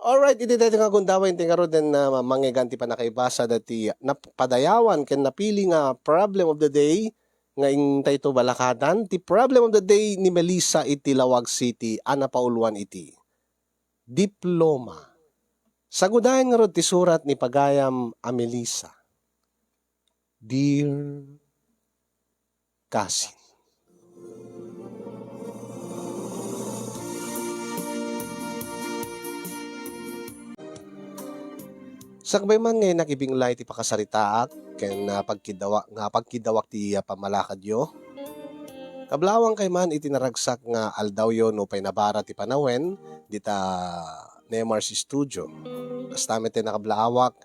Alright, iti dati nga gundawin ti nga din na manggiganti pa nakaibasa dati napadayawan ken napili nga problem of the day nga intay to balakadan. Ti problem of the day ni Melissa iti Lawag City, ana pauluan iti diploma. Sagudayan nga rod ti surat ni Pagayam a Melissa. Dear Cousin. Sakbay man ngay nakibinglay ti pakasaritaak ken pagkidawak ti pamalakadyo. Kablawang kay man iti naragsak nga aldawyo no pay nabara ti panawen dita Nemar's Studio. Kastamit ti nakablawak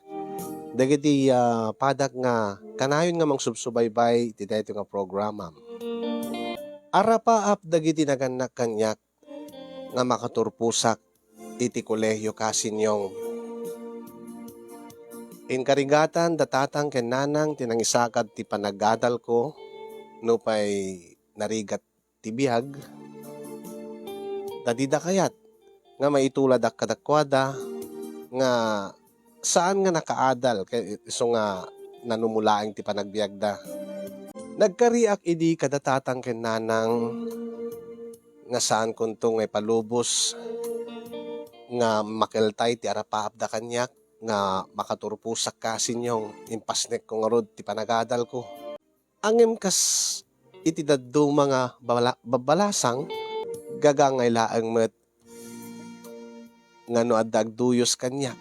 dagiti padak nga kanayon nga mangsubsubaybay ti dayto nga programa. Arapaap dagiti naganak kanyak nga makaturpusak iti kolehyo kasinyong inkarigatan datatang ken nanang tinangisakad ti panagadal ko no pay narigat ti biag. Dadida kayat nga maitulad ak kadakwada nga saan nga nakaadal kay iso nga nanumulaeng ti panagbiag da. Nagkariak idi kadatatang ken nanang nga saan kuntong ay palubos nga makeltay ti arapaap da kanyak nga makaturpusak kasinyong impasnek ko nga rod ti panagadal ko. Angem kas iti daddo mga babalasang gagangay laeng met nga no addag duyos kanya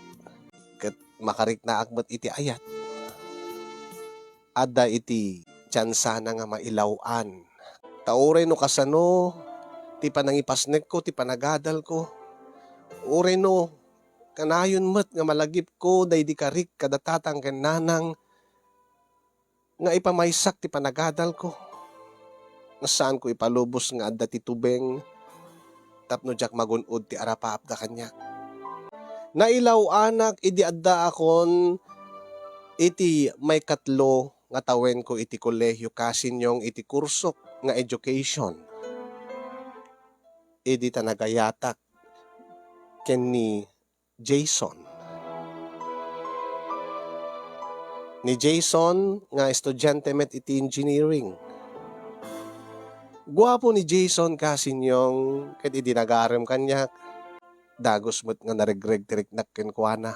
ket makarik na akmet iti ayat. Adda iti tsansa na nga mailawan. Tauray no kasano ti panangipasnek ko ti panagadal ko. Uray no kanayon met nga malagip ko daydi karik kadatatang ken nanang nga ipamaysak ti panagadal ko. Nga saan ko ipalubos nga adda ti tubeng tapno jak magunod ti arapaap da kanya. Nailaw anak idi adda akon iti may katlo nga tawen ko iti kolehyo kasinyong iti kursok nga education. Idi tanagayatak ken ni Jason. Ni Jason nga estudyante met iti engineering. Guwapo ni Jason kasinyong ket idi nagarem kanyak. Dagos met nga naregreg tiriknak ken kuana.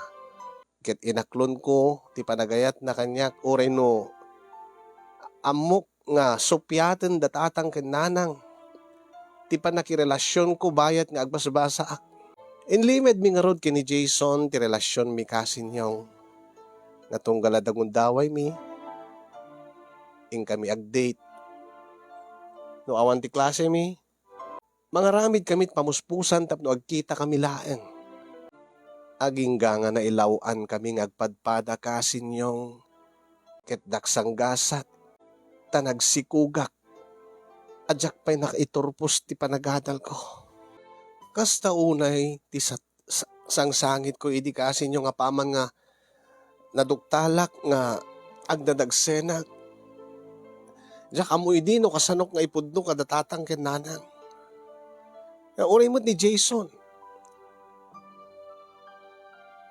Ket inaklon ko ti panagayat na kanyak uray no amok nga supyaten datatang ken nanang. Ti panakirelasyon ko bayat nga agbasbasa ak. Inlimed mi nga rod kini Jason ti relasyon mi kasinyong nga tunggal adagun daway mi ing kami agdate no awan ti klase mi mga ramid kamit pamuspusan tapno agkita kami laeng agingga nga nailawan kami nga agpadpada kasinyong ket daksang gasat tanagsikugak adyak pay nakaiturpos ti panagadal ko. Kasta unay ti sangsangit ko idi kasinyo nga paman nga naduktalak nga agdadagsenak. Diyak amo idi no kasanok nga ipudno kadatatang ken nanang. Nga uray mo't ni Jason.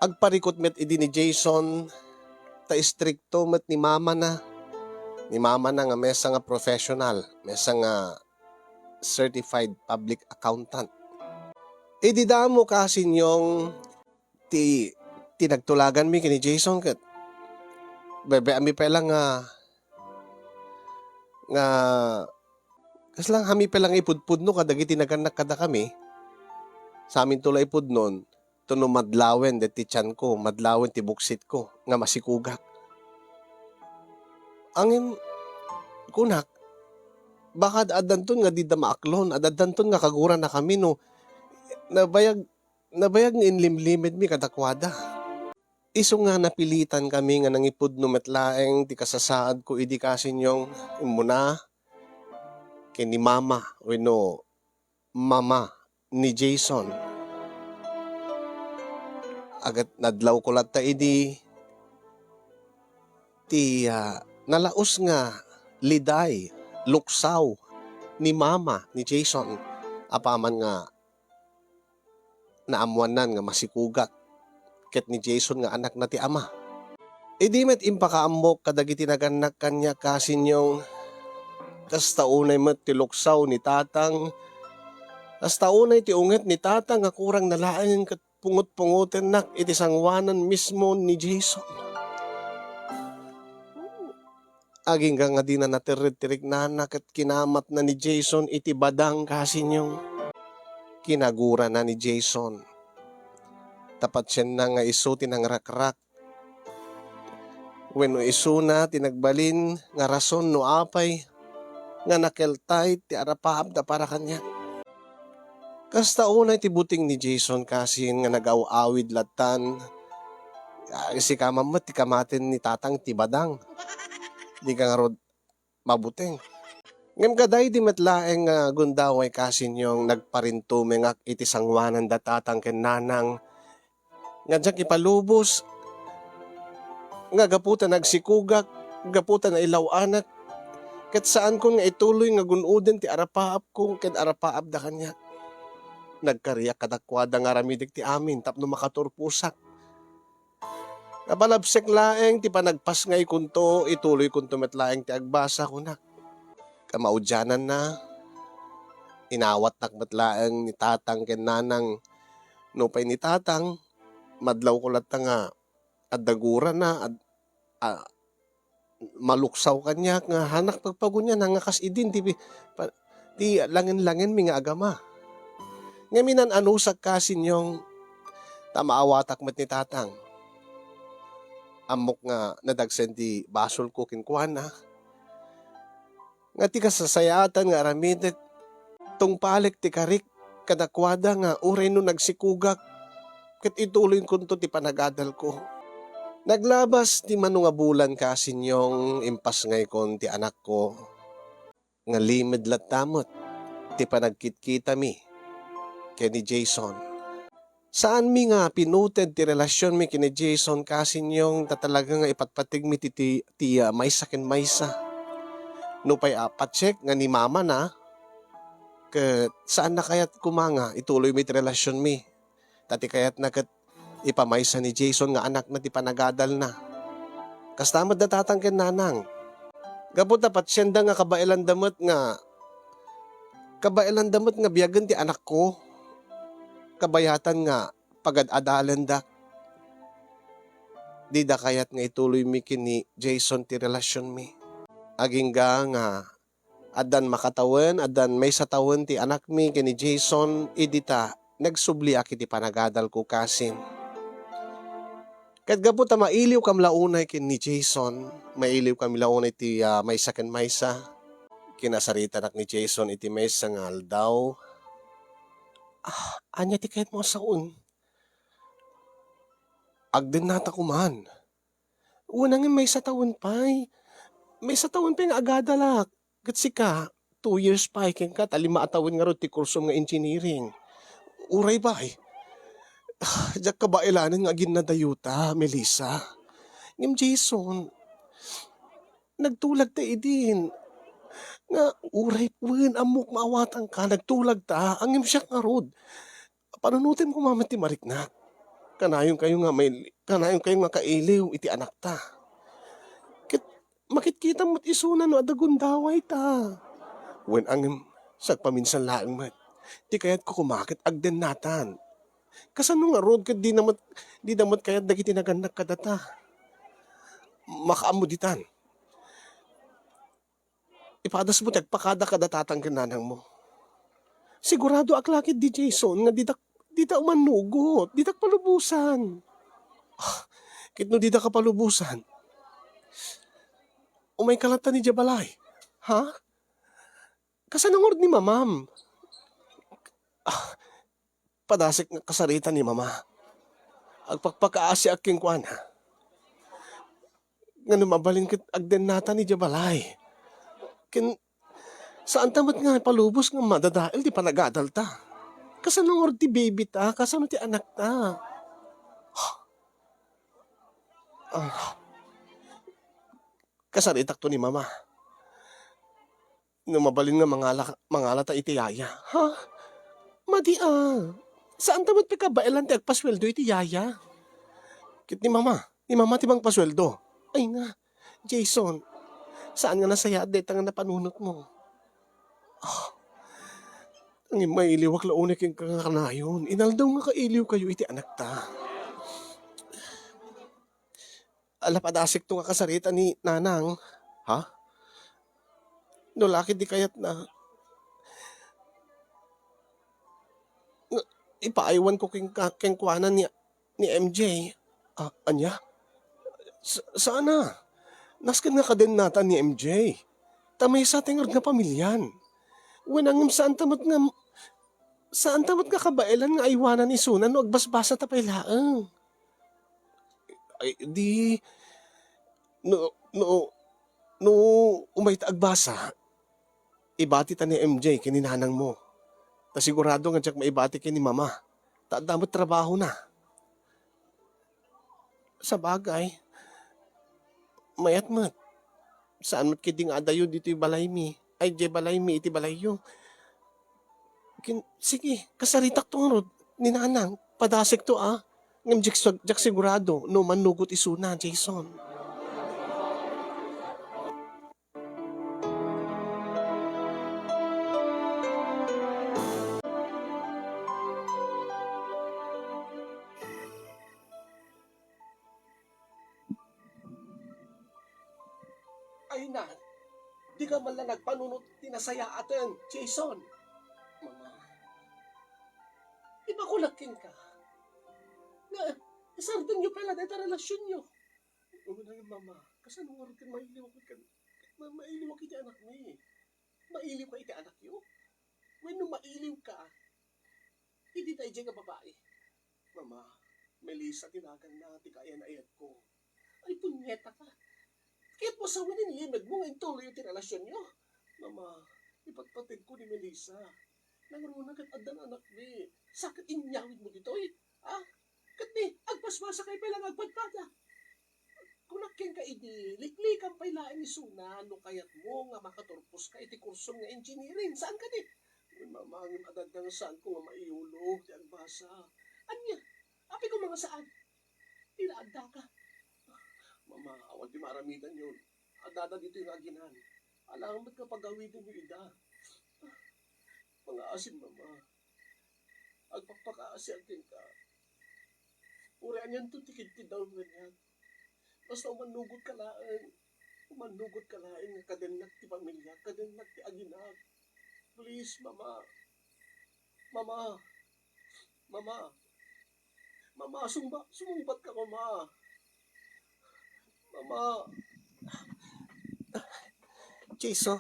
Agparikot met idi ni Jason ta istrikto met ni mama na. Ni mama na nga mesa nga professional, mesa nga certified public accountant. Idi damo kasinyong tinagtulagan mi kini Jason ket bebe ami pa lang nga kas lang hami pa lang ipudpud no kadagiti naganak kada kami sa amin tulay pudnon tuno madlawen deti tiyan ko madlawen ti buksit ko nga masikugak. Angin kunak baka adanton nga di da maaklon adanton nga kagura na kami no nabayag nga inlimlimed mi kadakwada. Iso nga napilitan kami nga nangipud no metlaeng ti kasasaad ko idi kasinyong imuna ken ni mama o no mama ni Jason. Agat nadlaw ko latta idi ti nalaos nga liday luksaw ni mama ni Jason apaman nga naamuanan nga masikugak ket ni Jason nga anak na ti ama. Idi met impakaamok kadagiti naganak kanya kasinyong kas taunay met ti luksaw ni tatang, kas taunay ti unget ni tatang nga kurang nalaeng ket pungot-pungoten nak iti sangwanan mismo ni Jason. Aging nga di na natirik-tirik na ket kinamat na ni Jason iti badang kasinyong kinagura na ni Jason. Tapat siya na nga iso tinangrakrak. Wenno iso na tinagbalin nga rason no apay nga nakeltay ti arapaab da para kanya. Kasta unay ti buting ni Jason kasin nga nag-awawid latan. Si kamamat ti kamatin ni tatang ti badang. Di ka nga rod mabuting. Ngem kaday di matlaeng gundaway kasin yung nagparintumeng iti sangwanan da tatang ken nanang. Nga dyak ipalubos. Nga gaputan nagsikugak. Gaputan na ilaw anak. Ket saan ko nga ituloy nga gunuden ti arapaap ko ken arapaap da kanya. Nagkariyak kadakwada nga ramidik ti amin tapno makaturpusak. Kapalabsek laeng ti panagpas ngay kunto ituloy kunto met laeng ti agbasa ko na. Kamaudyanan na inawat nakmet laeng ni tatang ken nanang no pay ni tatang madlaw ko lat nga adagura na maluksaw kanya nga hanak pagpagunya nga kas idin ti langin-langin mi nga agama. Ngaminan anusak kasin yung tamaawatak met ni tatang. Amok nga nadagsen ti basol ko kinkuana. Nga ti kasasayatan nga aramidet tungpalik ti karik kadakwada nga uray no nagsikugak ket ituloy kunto ti panagadal ko. Naglabas ti mano nga bulan kasin yung impas ngay kon ti anak ko nga limed latamot ti panagkitkita mi kay ni Jason. Saan mi nga pinuted ti relasyon mi kini Jason kasin yung tatalaga nga ipatpatig mi ti maysa ken maysa. No pay pacheck nga ni mama na ket saan na kayat kumanga ituloy mi ti relasyon mi. Tati kayat na ket ipamaysa ni Jason nga anak na ti panagadal na. Kastamad da tatang ken nanang. Gapot tapat siyenda nga kabailan damot nga biyagan ti anak ko. Kabayatan nga pagad-adalan da. Di da kayat nga ituloy mi kini Jason ti relasyon mi. Aging nga adan makatawen, adan may satawan ti anak mi kini Jason, idita nagsubli aki ti panagadal ko kasin. Kat gapot mailiw kam launay kini Jason, mailiw kam launay ti maysa ken maysa. Kinasarita nak ni Jason iti maysa nga aldaw. Anya ti kayat mo saun? Agden nata kuman. Unang may sa taon pa'y. May sa taon pa'y nga agadalak. Gatsi ka, 2 years pa'y ken ka, talima atawin nga ro ti kurso nga engineering. Uray ba'y. Diyak ka ba ilanin nga ginadayuta, Melissa? Ngem Jason, nagtulag ta idin. Nga uray pwen amok maawatan ka nagtulag ta angim siya nga rod. Panunutin ko mama ti mariknak. Kanayon kayo nga kailiw iti anak ta. Makit mo isuna no adagundaway ta. Wen angim sagpaminsan laeng met. Ti kayat ko kumakit agden natan. Kasano nga rod ket di damat kayat dagiti naganak kadata. Makaamuditan. Ipadas mo tagpakada kadatatang kananang mo. Sigurado aklakit di Jason nga dita umanugot, dita palubusan. Kitno dita ka palubusan. Umay kalata ni Jabalay. Ha? Kasanangord ni mamam. Padasik nga kasarita ni mama. Agpakpakaasi aking kuana. Nga numabalin kit agden nata ni Jabalay. Saan tamat nga palubos nga madadail di panagadal ta. Kasano ti baby ta, kasano ti anak ta. Kasaritak to ni mama. Numabalin nga mangala ta iti yaya. Ha? Madi saan tamat pika bailan ti agpasweldo iti yaya? Kit ni mama ti bang pasweldo. Ay na, Jason, saan nga nasaya det nga napanunot mo? Ang mailiwak launik yung kakanayon. Inaldaw nga kailiw kayo iti anak ta. Alapadasik to nga kasarita ni nanang. Ha? No laki di kayat na. Ipaaywan ko king kuwanan ni MJ. Anya? Sana? Nasken nga kadin nata ni MJ. Tamay sa tingard nga pamilyan. Wenangim saan tamat nga kabailan nga aywanan ni Sunan no agbasbasa tapay laang. Ay, di, no, no, no, umay ta agbasa, ibati ta ni MJ kininanang mo. Ta sigurado nga tiyak maibati kini mama. Ta damot trabaho na. Sa bagay, mayat mat. Saan mat kiding adayo dito balay mi. Ay, di balay mi iti balayo. Sige, kasaritak to nga ni nanang. Padasik to Ngam jak sigurado, no manugot isuna, Jason. Ay na, di ka man lang nagpanunot tinasaya atin, Jason. Mama, ipakulakin ka. Nga, isardan nyo pala dito relasyon nyo. Una yung mama, kasanungan ka mailiw ka. Mailiw ka iti anak ni. Mailiw ka iti anak nyo. When no mailiw ka, hindi tayo dyan nga babae. Mama, Melissa, tinagan na, tikaya na ayat ko. Ay, punyeta ka. Kaya't mo sa wanin limag mo ngayon tuloy yung relasyon nyo. Mama, ipagpatid ko ni Melissa. Nangarunang kat adan anak ni. Sakit inyawid mo dito eh. Kat ni, agpasmasa kay palang agpadpada. Kung nakin ka idi, liklikan pa ilain ni Suna, no kayat mo nga makaturpos ka iti kursong nga engineering. Saan ka di? Mama, ang adadang saan ko nga maiulog, ti agbasa. Anya, api ko mga saan? Tinaadda ka. Mama, awal di maramidan yun. Adada dito yung aginan. Alam ba't kapag gawitin yung ida? Mga asin, mama. Agpagpakaasin ka. Urian yan to tikid-tid daw ganyan. Basta umanugot ka laang. Umanugot ka laang nga kadennak ti pamilya, kadennak ti aginak. Please, mama. Mama. Mama. Mama, sumumbat ka, mama. Mama. Jason.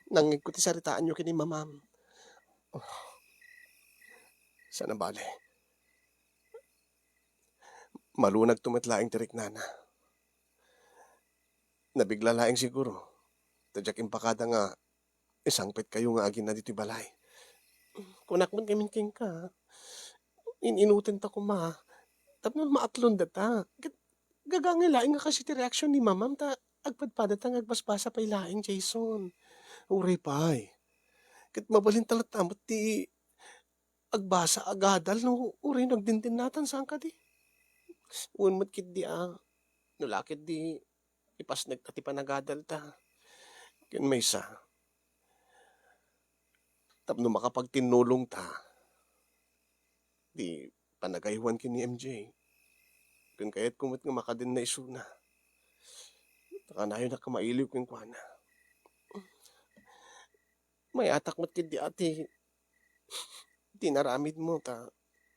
Nangig ko ti saritaan nyo kini mamam. Sana bale. Malunag tumatlaing tirik nana. Nabigla laing siguro. Tadyak impakada nga isangpit kayo nga agin na dito balay. Kunak man kamin king ka. Ininutin ta ko ma. Tapos maatlon data. Gagangin laing nga kasi ti reaksyon ni mamam ta agpadpada ta agpaspasa pa ilaing Jason. Uri pay. Kat mabalin talat amot ti agbasa agadal no uri nagdintin natan saan ka di. Unmat kit di nulakit di ipas nagtati panagadal ta. Ken may sa. Tapno makapagtinulong ta. Di panagaywan kini MJ. Ken kayat kumot nga makadin na isuna. Takanayo na kamailiw kong kuana. May atak mo't kid di ati. Tinaramid mo ta.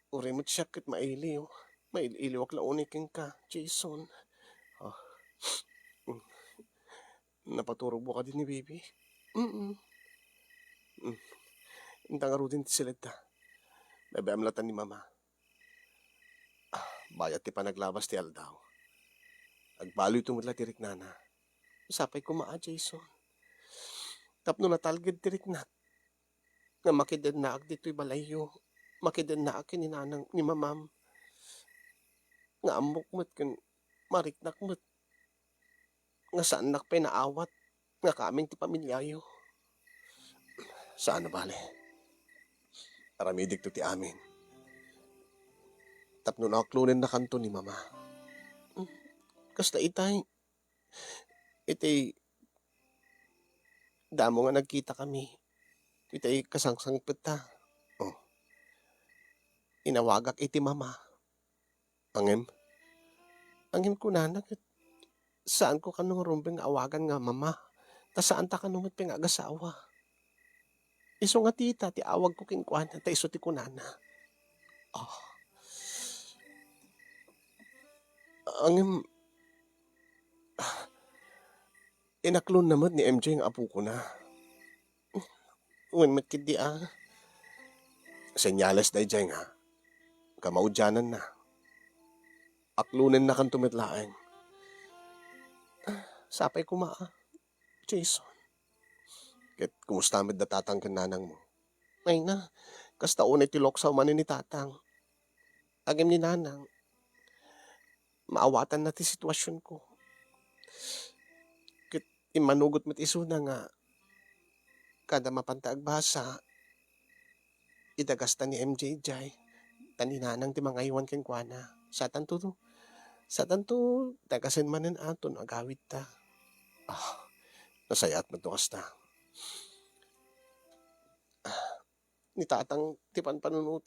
Uri mo't siya kit mailiw. Mailiwak launik ka, Jason. Napaturog mo ka din ni baby. Intang arudin ti silid ta. Nabiamlatan ni mama. Bayat ti panaglabas ti aldaw. Agbaloy tumutla tirik nana. Sapay ko Jason. Tapno natalgid tirik na. Nga makiden na ag dito'y balayo. Makiden na akin ni nanang ni mamam. Nga amok mo't kan mariknak mo't. Nga saan nakpay naawat. Nga kaming ti pamilyayo. Saan na bale? Aramidik to ti amin. Tapno nakaklunin na kanto ni mama. Kasta itay, damo nga nagkita kami. Itay kasangsang peta. Oh, inawagak iti mama. Angem? Angem ko na, saan ko kanong rumbeng awagan nga mama? Ta saan ta kanumit pinagasawa? Iso nga tita, ti awag ko kinkwan, ta iso ti kunana. Oh, angem, inaklon naman ni MJ ang apo ko na. Uwan matkid di senyales da dyan nga, kamaudyanan na. Aklunin na kan tumitlaeng. Sapay ko Jason. Ket kumusta med datatang kananang mo? Ay na, kasta unay tilok sa umanin ni tatang. Agim ni nanang, maawatan na ti sitwasyon ko. Ket imanugot met iso na nga, kada mapantaag basa, idagasta ni MJ Jai, taninanang ti mga iwan kenkwana. Sa tanto, dagasin manen aton agawit ta. Nasayat mo to kasta. Ni tatang tipan panunut.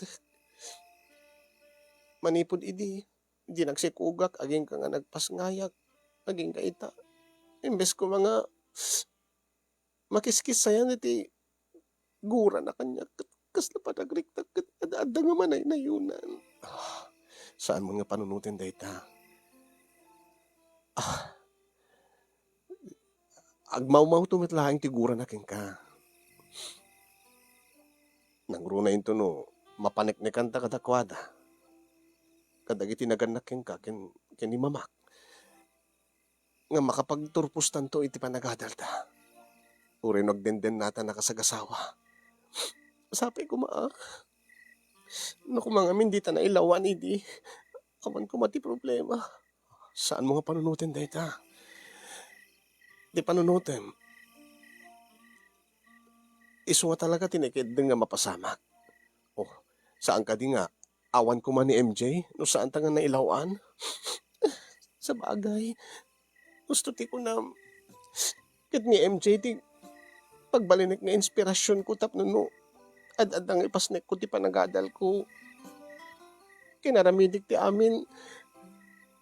Manipod di nagsikugak, aging ka nga nagpasngayak, aging ka ita. Imbes ko mga makiskis sayan iti gura na kanya, kasla pa nagriktak, ada nga manay na yunan. Saan mo nga panunutin dayta? Agmaw-maw tumitlaing tiguran na ka. Nangruna ito no, mapaniknikan ta kadakwada. Kadagiti naganak ka, ken ni mamak. Nga makapagturpus tanto iti panagadal ta. Uri nagdenden nata nakasagasawa. Sabi ko naku mga min di ta na ilawan idi. Awan ko mati problema. Saan mo nga panunutin dayta? Di panunutin. Iso nga talaga tinikid nga mapasamak. Oh, saan ka di nga? Awan ko man ni MJ? No saan ta nga nailawan? Sa bagay, gusto ti ko na kit ni MJ ti pagbalinik nga inspirasyon ko tapno no ad-adang ipasnek ko ti panagadal ko. Kinaramidik ti amin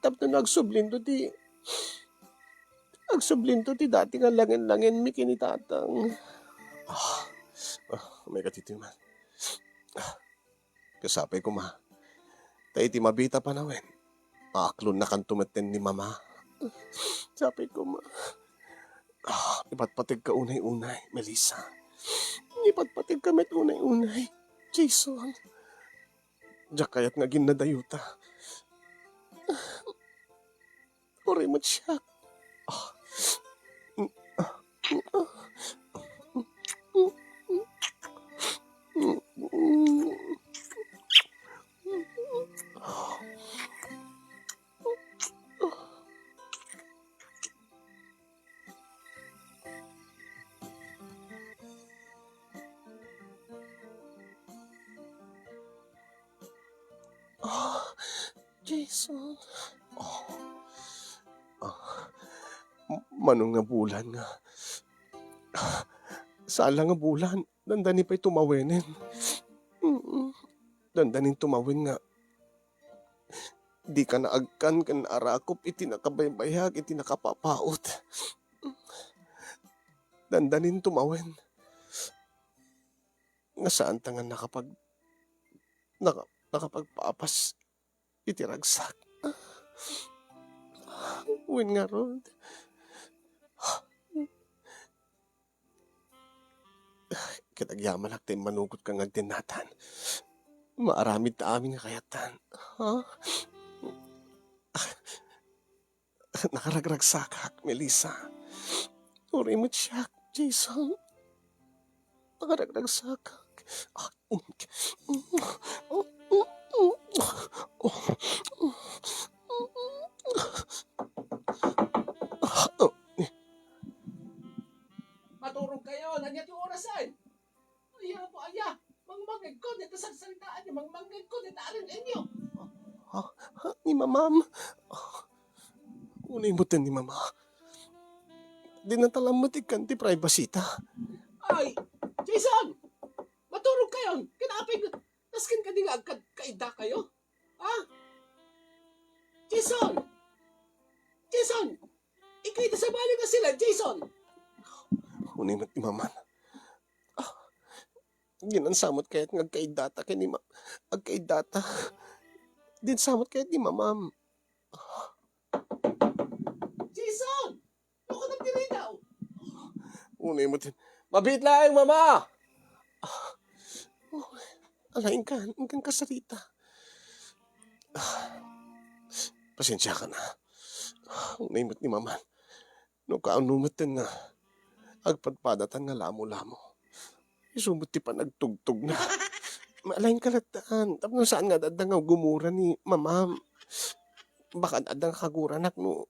tapno agsublinto ti dati nga langin-langin mi kinitatang. May katiti man. Kasapay ko tayo ti mabita pa na wen. Maaklon na kan tumetten ni mama. Sabi ko ipatpatig ka unay-unay, Melissa. Ipatpatig ka met unay-unay, Jason. Diyak kayat nga ginadayuta. Uri mo't siya. Jason. Manong nga bulan nga. Sala nga bulan, dandani pa'y tumawinin. Dandanin tumawin nga. Di ka naagkan kan arakop, iti nakabaybayag, iti nakapapaot. Dandanin tumawin. Nga saan ta nga nakapagpapas, iti ragsak. Uwin nga ron. Kitagyaman tayo manugot kang agtinatan. Maaramid ta amin nga kayatan. Nakaragragsakak, Melissa. Uri mo't siya, Jason. Nakaragragsakak. Maturog kayo, nandiyan yung orasan. Aya po, aya. manggag ko, dito sa salitaan niyo, manggag ko, dito arin inyo. Ni mamam. Unay mo ni mama. Di na talamatikan ti privacy ta. Ay, Jason! Maturog kayo! Kinapig, naskin ka din kaida kayo? Ha? Jason! Jason! Ikay na sa bali ka sila, Jason! Unay mo ni mama. Ginansamot kaya't ngagkaidata kay ni agkaidata. Din samot kaya't ni mamam. Jason! Ako nang tiri daw! Unay mo tin. Mabit lang, mama! Alain ka, ingkan kasarita. Pasensya ka na. Unay mo't ni mama. No kaunumatan nga. Agpadpadatan nga lamo-lamo. Isumot ti pa nagtugtog na. Maalain kalataan. Tapos saan nga dadang nga gumura ni mamam. Baka dadang kaguranak no.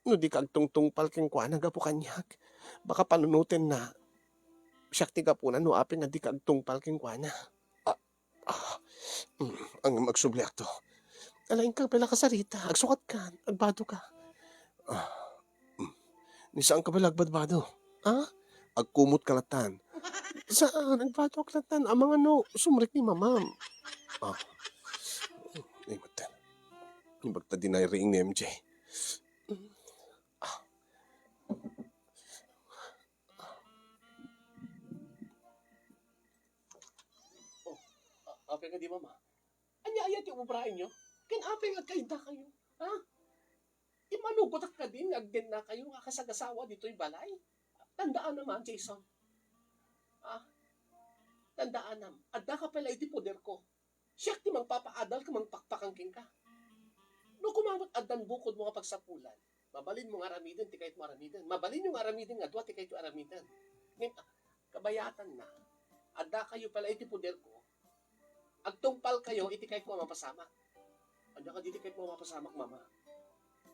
No di kagtungtung palking kwa nagapo kanyak. Baka panunutin na. Siyakti ka po na no apin nga di kagtung palking kwa na. Ang magsubliak to. Alain ka pala kasarita. Agsukat ka. Agbado ka. Ni saan ka pala agbadbado? Ha? Agkumot kalatan. Saan? Agbado kalatan. Ang mga no, sumrik ni mamam. Ay, matan. Yung bagta din ay ring ni MJ. Apeng nga di, mama. Anya ayat yung ubrahin nyo? Kinapeng agkaida kayo. Ha? Imanugot ka din, agdin na kayo, nga kasagasawa dito'y balay. Tandaan naman, Jason. Tandaan naman. Adda ka pala iti poder ko. Siyak ti magpapaadal ka, magpakpakangking ka. No kumamot addan bukod mo nga pagsapulan, mabalin mo nga aramidin, ti kahit mo aramidin. Mabalin yung aramidin nga, dwa ti kahit mo aramidin. Ngayon, kabayatan na. Adda kayo pala iti poder ko. Agtungpal kayo, iti kahit mo mapasamak. Adda ka diti kahit mo mapasamak, mama.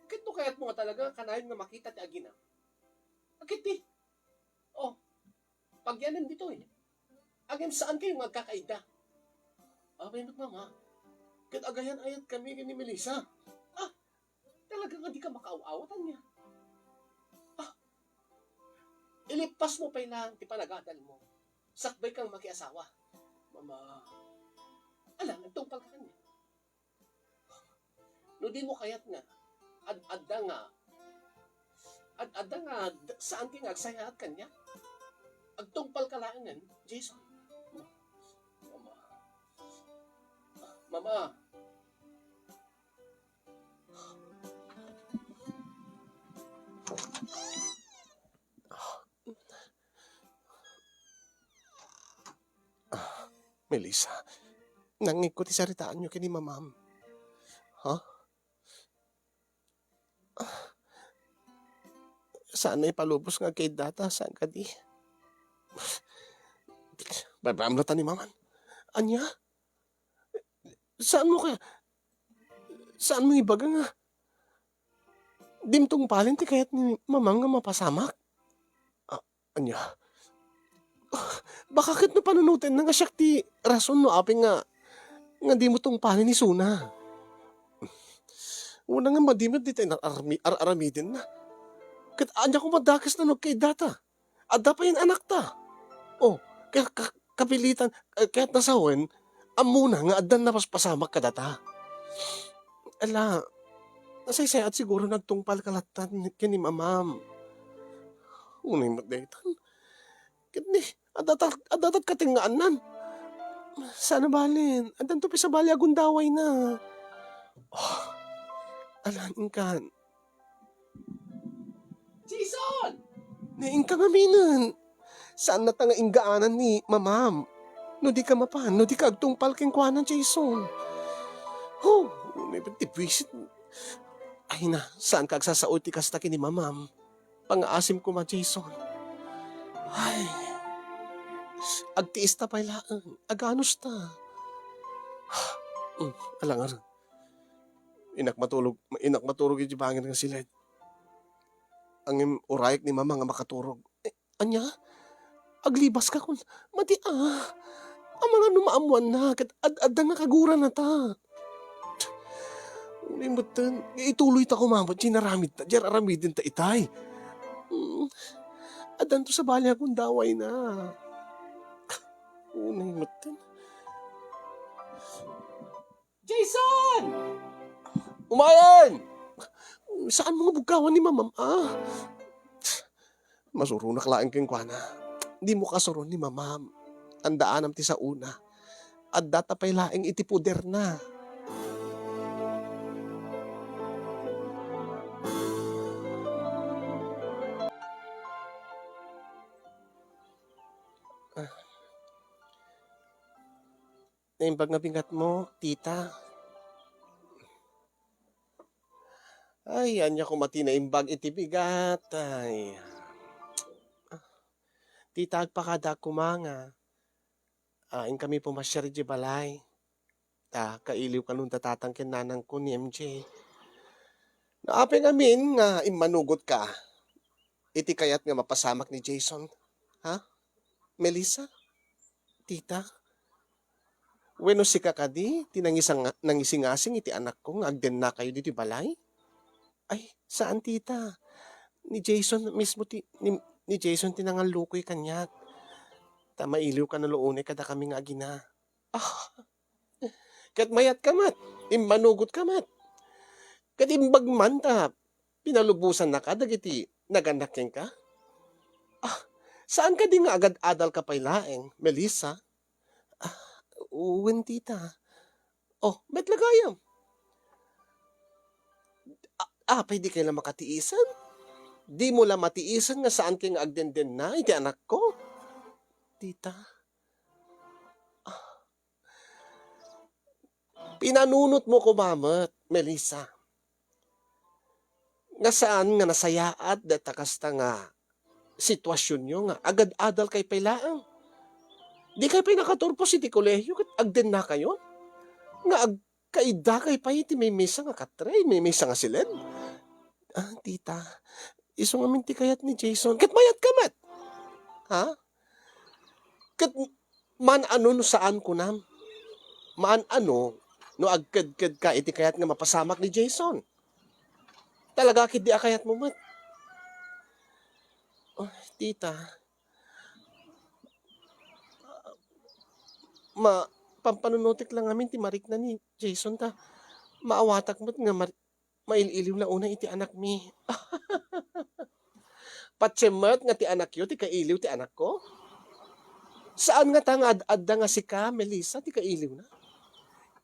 Kahit no kaya't mo nga talaga, kanayon nga makita ti agina. Agit ti. Pagyanan dito eh. Agam saan kayo magkakaida? Benot mama. Kahit agayan ayat kami ni Melissa. Talaga nga di ka makaaw-awatan niya. Ilipas mo pa lang ti panagadal mo. Sakbay kang makiasawa. Mama. Alam, nagtungpal ka kanya. No di mo kayat nga. Adda nga, saan ka nga agsaya at kanya? Agtungpal ka lang nga, Jason. Mama. Melissa, nangikot isaritaan nyo kini mamam. Ha? Saan na ipalubos nga kay data? Saan ka di? Babamlatan ni maman. Anya? Saan mo kaya? Saan mo ibaga nga? Dimtong palin ti kayat ni mamang nga mapasamak? Anya? Baka kit no panunutin na nga siyak ti rason no aping nga di mo tong palin ni Suna. Una nga madimit di tayo aramidin na. Kat anya ko madakas na kay data. Adda pa yung anak ta. Kaya kapilitan, kaya't nasawen, amuna nga adan na paspasamak ka data. Ala, nasaysay at siguro nagtungpal kalatan kini mamam. Unay mo daytan. Kini, adatat katingaan nan. Sana balin, adan to sa bali agundaway na. Alanin kan. Jason! Naing ka ngaminan. Saan na tanga ingaanan ni mamam? No di ka mapan, no di ka agtungpal king kwanan, Jason. May pagtipwisit. Ay na, saan ka agsasaot ti kasta ni mamam? Pangaasim ko ma, Jason. Ay, agtiis ta pa ilaan. Aganos ta. Alangar. Inak matulog yung bangin nga sila. Ang urayek ni mama nga makaturog. Anya? Aglibas ka kun. Ang mga numaamuan na, kat ad nga kagura na ta. Unay mo tan, ituloy ta kumamot, sinaramid ta, dyan aramidin ta itay. Mm, adan to sa bali akong daway na. Unay mo tan. Jason! Umayan! Saan mga bugawan ni mamam, Masuro na klaang keng kwa na. Di mo kasuron ni mamam. Tandaan ti sa una. At datapay laing iti puder na. Naimbag nga bingat mo, tita. Ay, anya ko mati naimbag iti bigat. Ay, tita agpakada kumanga. In kami pumasyari di balay. Kailiw ka nung tatatangkin nanang ko ni MJ. Naapin amin nga imanugot ka. Iti kayat nga mapasamak ni Jason. Ha? Melissa? Tita? Weno si kakadi, nangisingasing iti anak ko nga agden na kayo dito balay? Ay, saan tita? Ni Jason mismo ni Jason tinangalukoy kanyak. Mailiw ka na loone kada kami nga agina. Kat mayat kamat, imanugot kamat. Kat imbag man ta, pinalubusan na ka, dagiti naganakin ka. Saan ka di nga agad adal ka pailaeng, Melissa? Uwin tita. Bet lagayam. Pwede kayo lang makatiisan? Di mo lang matiisan nga saan kayo agden-den na, iti anak ko. Tita. Pinanunot mo ko, mamat, Melissa. Nga saan nga nasayaat datakasta nga sitwasyon nyo nga agad-adal kay pailaang. Di kayo pa nakaturpos iti kolehyo kat agden na kayo. Nga kaida kay pa iti may mesa nga katray, may mesa nga silid. Tita, iso nga minti kayat ni Jason. Kat mayat kamat. Ha? Kat man ano no saan ko nam. Man ano no agkad-kad ka iti kayat nga mapasamak ni Jason. Talaga kit di akayat mo mat. Tita. Pampanunutik lang amin ti marik na ni Jason ta. Maawatak mo't nga maililiw na una iti anak mi. Patsemat nga ti anak yo, ti kailiw ti anak ko. Saan nga tanga adda nga si ka, Melissa, ti kailiw na?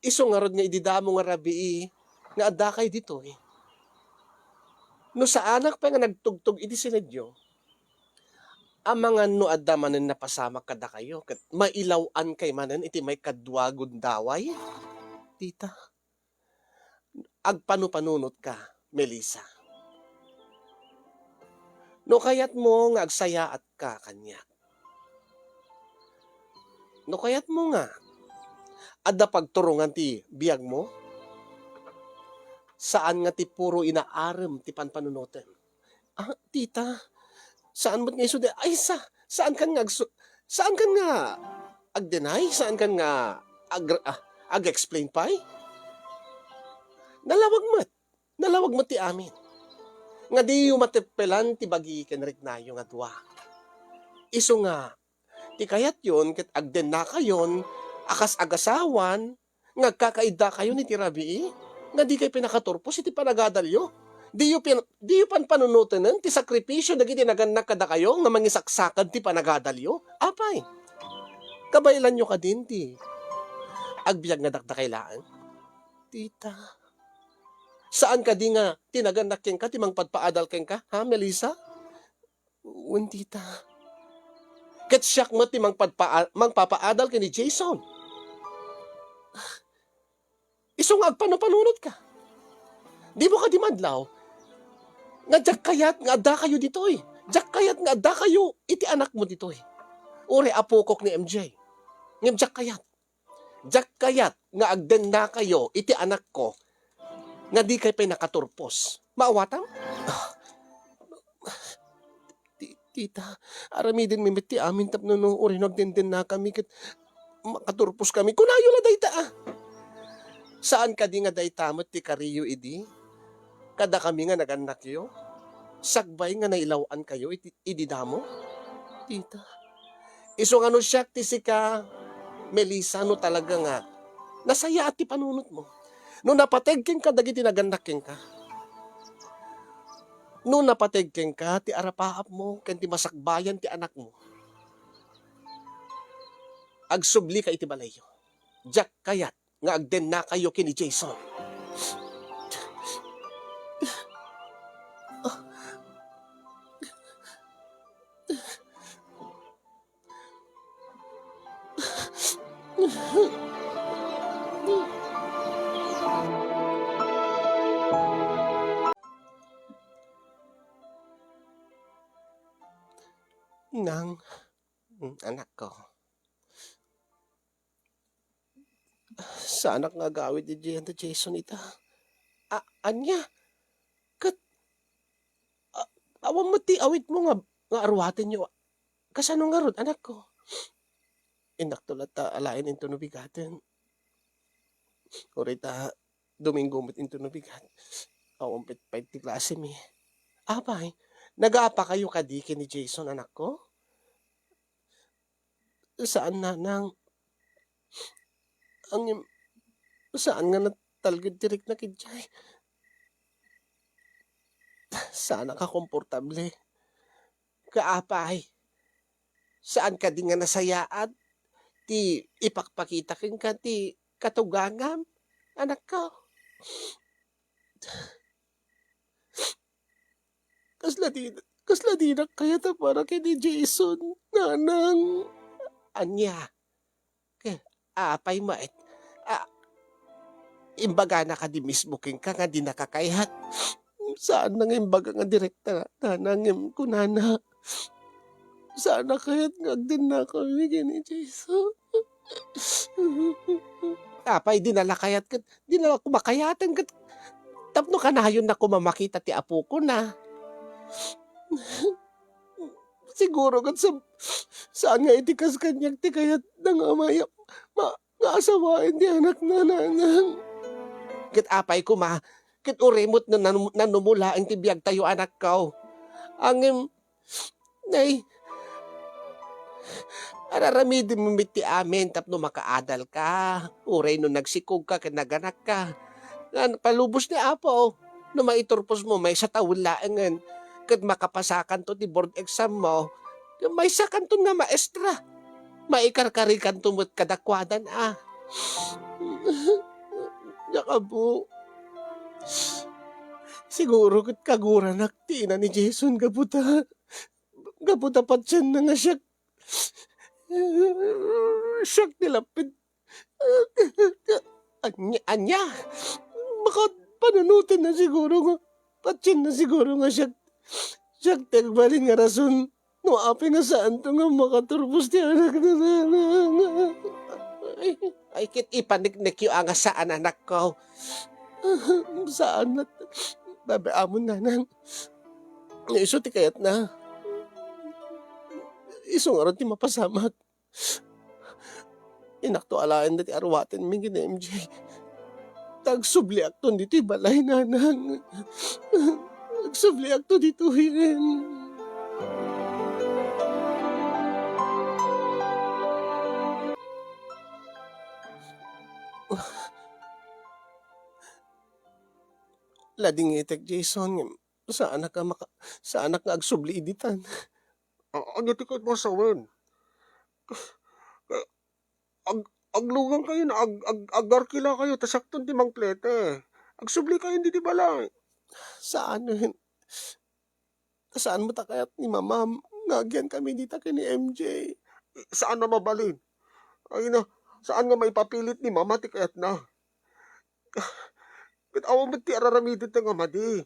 Iso nga rod nga ididamo nga rabi nga adda kay dito eh. No sa anak pa nga nagtugtog iti sinadyo, ang mga no adda manen napasamak kada kayo, kat mailawan kay manen iti may kadwagon daway. Tita, agpanupanunot ka, Melissa. No kayat mo nga agsaya at ka kanya. No kayat mo nga, adda pagturungan ti biyag mo, saan nga ti puro inaarem ti panpanunutin. Tita, saan mo't nga iso saan kan nga ag-deny? Saan kan nga ag-explain pa eh? Nalawag mat ti amin. Nga di yung matipelan ti bagi kenrik na yung adwa. Iso nga, ti kayat yun, kat agden na kayon, akas-agasawan, ngagkakaida kayo ni ti rabi nga di kayo pinakaturpos, iti panagadalyo. Di yu panunutin ti sakripisyo, dagiti naganak kada kayo, nga mangisaksakan ti panagadalyo. Apay, kabailan nyo ka din ti agbyag nga dakdakailaan. Tita, saan ka di nga tinaganak ken ka, ti mangpadpaadal ken ka, ha, Melissa? Uwan, tita. Ket siyak mo ti mangpapaadal ken ni Jason. Iso nga agpanupanunot ka. Di mo ka di madlaw. Nga jak kayat nga adda kayo ditoy. Jak kayat nga adda kayo iti anak mo ditoy. Uri apokok ni MJ. Ngem jak kayat. Jak kayat nga agden na kayo iti anak ko nga di kay pinakaturpos. Maawatam? Tita, aramidin mimit ti amin tapno no uri nagdenden na kami kat makaturpos kami. Kunayo la dayta ah. Saan ka di nga daytamot ti kariyo idi? Kada kami nga naganak yo. Sagbay nga nailawan kayo idi damo. Tita. Iso nga no siya ti sika Melissa no talaga nga nasaya at ti panunot mo. No napategking ka dagiti naganaking ka. No napategking ka ti arapaap mo ken ti masakbayan ti anak mo. Agsubli ka iti balayo. Jack kayat nga agden na kayo kini Jason. Nang, anak ko, sa anak nga gawid di Jason ita. Anya, kat, awan mo ti awit mo nga arwatin nyo. Kasano nga rod, anak ko? Inak tulat ta alain into nubigaten. Orita, Domingo met into nubigat. Awan pit ti klase mi. Abay, nag-aapa kayo kadiki ni Jason, anak ko? Saan na nang, saan nga natalgid tirik na kidjay? Sana ka komportable. Kaapay, saan ka di nga nasayaat? Ti ipakpakita king ka ti katugangam, anak ko. Kasla di na kaya ta para kini Jason, nanang. Anya, apay mait. Imbaga na ka di mismo king ka nga di nakakayat. Saan nang imbaga nga direkta nanang kunana. Sana kaya't nga din na kami kini Jason. Apay, dinala kayat kat, dinala kumakayatan kat, tapno ka na yun na kumamakita ti apo ko na. Siguro kat saan nga itikas kanyag ti kayat nang amaya, nga asawain di anak na nanang. Kat apay ko kat uremot na nanumula ang tibiyag tayo anak ko. Ang nay, araramidin mo ti amin tapno makaadal ka. Uray no nagsikog ka naganak ka. Palubos ni Apo. No maiturpos mo may sa taon laangan. Kat makapasakan to ti board exam mo. May sakan to nga maestra. Maikarkarikan to mo't kadakwadan ah. Yaka po. Siguro kat kaguran aktina ni Jason gabuta. Gabuta pa siya na nga siya. Siya nilapid. Anya. Baka panunutin na siguro nga. Patsin na siguro nga siya. Siya tagbalin nga rason. No api nga saan to nga makaturbos di anak na nanang. Ay kit ipaniknik yung anga saan anak ko. Saan na? Babaamon nanang. Iso ti kayat na. Iso nga rin ti mapasamak. Inakto alain na ti arwatin ming gina MJ. Tagsubli akto dito balay nanang. Tagsubli akto dito hin. Lading itek Jason. Saan ka agsubli iditan? Ano ti kat masawin? Aglugang kayo na, agarkila kayo, tasakton ti mangplete. Agsubli kayo, hindi di balay. Saan mo ta kayat ni mama? Ngagyan kami dita kini MJ. Saan na mabalin? Ay na, saan nga may papilit ni mama ti kayat na? Kat awan mo ti araramidit nga madi.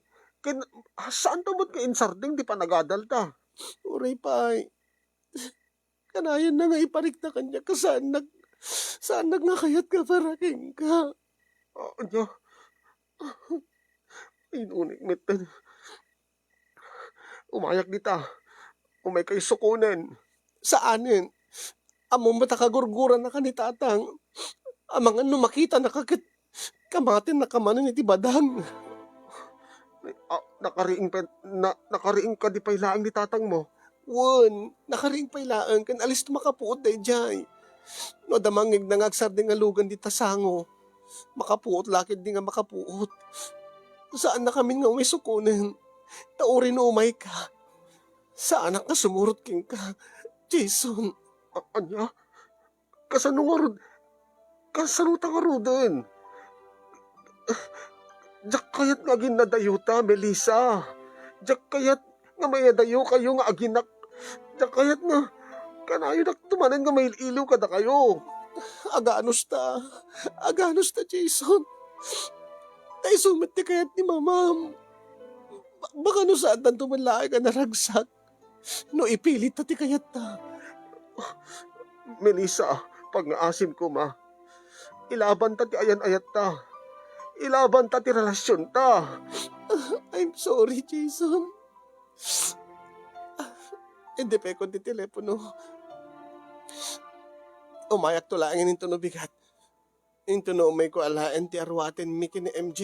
Saan to mo't ka insarding di pa nagadal ta? Uray pay. Kanayon na nga iparik na kanya ka saan nga kayat ka paraking ka. Anya, inunik metan. Umayak dita. Umay kay sukunen. Saanin? Amo matakagurguran na ka ni tatang. Amang ano makita na kakit kamatin na kamanin iti badang. Nakariing ka di pailaang ni tatang mo. Wan, nakariing pailaan kan alis makapuot day jay. No damangig nangagsar di nga lugan di tasango. Makapuot lakid di nga makapuot. Saan na kami nga umay sukunin? Tauri no umay ka. Saan ka sumurot king ka? Jason. Anya? Kasano nga rod? Kasano ta nga rodin? Jak kayat nga ginadayuta, Melissa. Jak kayat nga may adayo kayo nga aginak. Jak kayat nga kanayo nak tumanan nga may iliw kada kayo. Aganos ta, Jason. Tay sumit ti kayat ni mamam. Baka no saan tan tumanlaay ka naragsak. No ipilit ta ti kayat ta. Melissa, pag ngaasim ko ma, ilaban ta ti ayan-ayat ta. Ilaban ta ti relasyon ta. I'm sorry, Jason. Hindi pa ko ti telepono. Umayak to lang into no bigat. Into no may ko alaen ti arwaten mi kini MJ.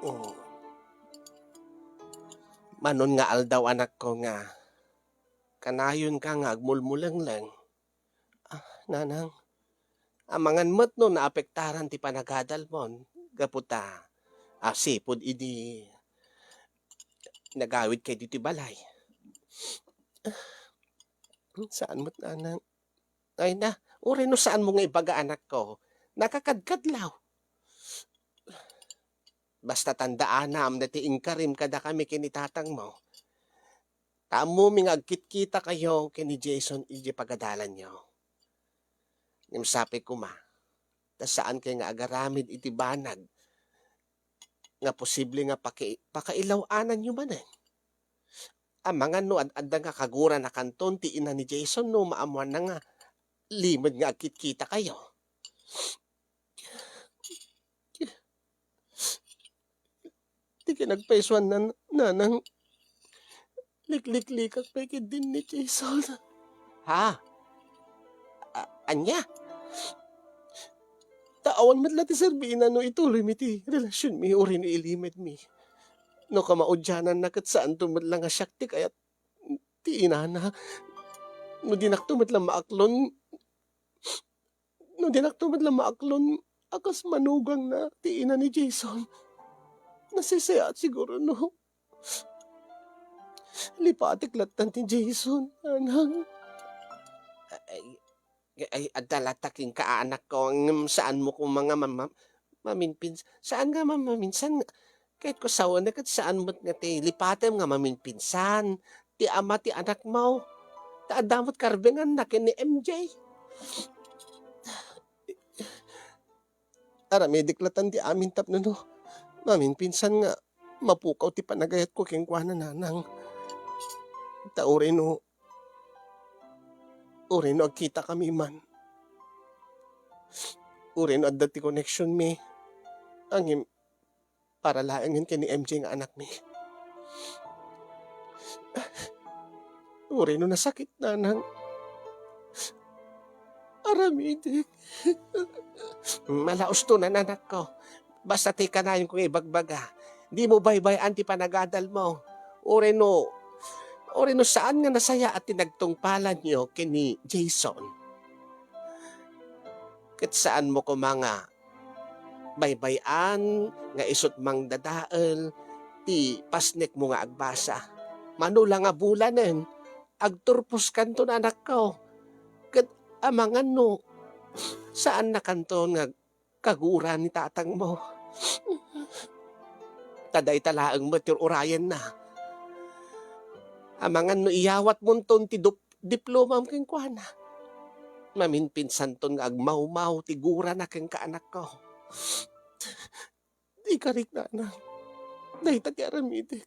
Oh. Manon nga aldaw anak ko nga. Kanayon ka nga agmulmulang lang. Nanang, amangan mo't no naapektaran ti panagadal mon. Gaputa, sipod idi nagawid kay dito balay. Saan mo't nanang? Ay na, uri no saan mo nga ibaga anak ko? Nakakadkadlaw. Basta tandaan na am nati ingkarim kada kami kinitatang mo. Tamo ming agkit-kita kayo kini Jason iji pagadalan nyo. Nimsapi ko ma, tas saan kayo nga agaramid iti banag, nga posible nga pakailawanan nyo man eh. Amangan no ad-adda nga kagura na kanton ti ina ni Jason no maamuan na nga limod nga agkit-kita kayo. Di ka nagpaiswan na nanang liklik-likak pekid din ni Jason. Ha? Anya? Taawan man lang ti Serbina no ituloy mi ti relasyon mi uri ni ilimid mi. No kamaudyanan na kat saan tumad lang nga syakti kaya ti inana. No dinaktumad lang maaklon. Akas manugang na ti ina ni Jason. Nasisaya at siguro no. Lipatik latan ti Jason, anang. Ay adalataking kaanak ko saan mo kung mga maminpin. Saan nga maminsan? Kahit ko sawa na kat saan mo't nga ti lipatem nga maminpinsan. Ti ama ti anak mo. Taadamot karbengan na ni MJ. Aramediklatan ti amin tap na no. Maminpinsan nga mapukaw ti panagayat ko keng kwa na nanang. Tauri no agkita kami man. Uri no adda ti connection mi. Angim para laangin kay ni MJ nga anak mi. Uri no nasakit nanang. Aramidik. Malaos to na anak ko. Basta ti kanayon kong ibagbaga. Di mo baybay ti panagadal mo. Uri no saan nga nasaya at tinagtungpalan nyo kini Jason? Kat saan mo ko mga baybayan nga isot mang dadael ti pasnek mo nga agbasa. Manula nga bulanen, agturpos kanto na anak ko. Kat amangan no, saan na kanto nga kagura ni tatang mo? Taday talaang matur urayan na. Amangan no iyawat mo ton ti diploma mo keng kuana. Maminpinsan ton nga agmaw-maw ti gura na keng kaanak ko. Ikarik nanang, dahita ti aramidik.